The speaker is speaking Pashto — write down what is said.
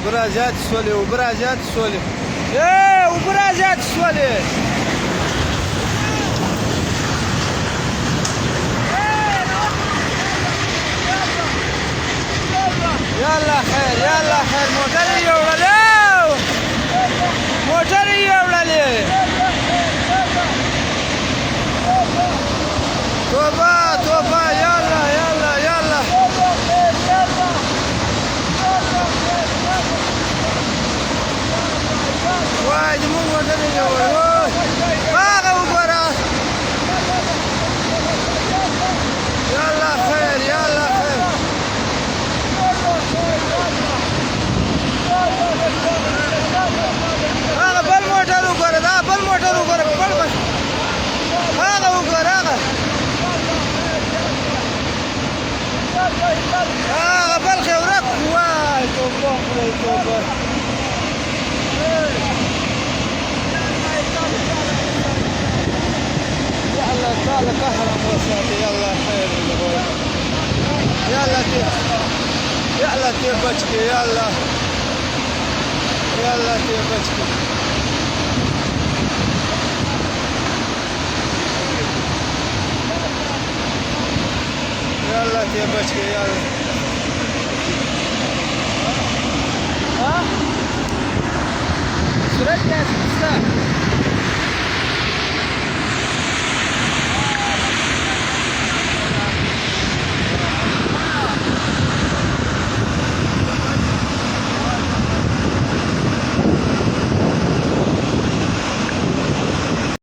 وبرا زیات شولې وبرا زیات شولې وبرا زیات شولې یالا خیر یالا خیر موټر یې وړلې موټر یې وړلې توبه توبه یالا یالا یالا وای زموږ موټر یې وړ هغه وګوره یالا خیر یالا خیر هغه بل موټر وګوره دا بل موټر وګوره بل هغه وګوره هغه بل خیورک وای توبه خدای توبه یا الله تعالی قهرم وساتي يلا خير يلا تير يلا تير بچكي يلا يلا تير بچكي يلا تير بچكي يلا ها سرعت ناس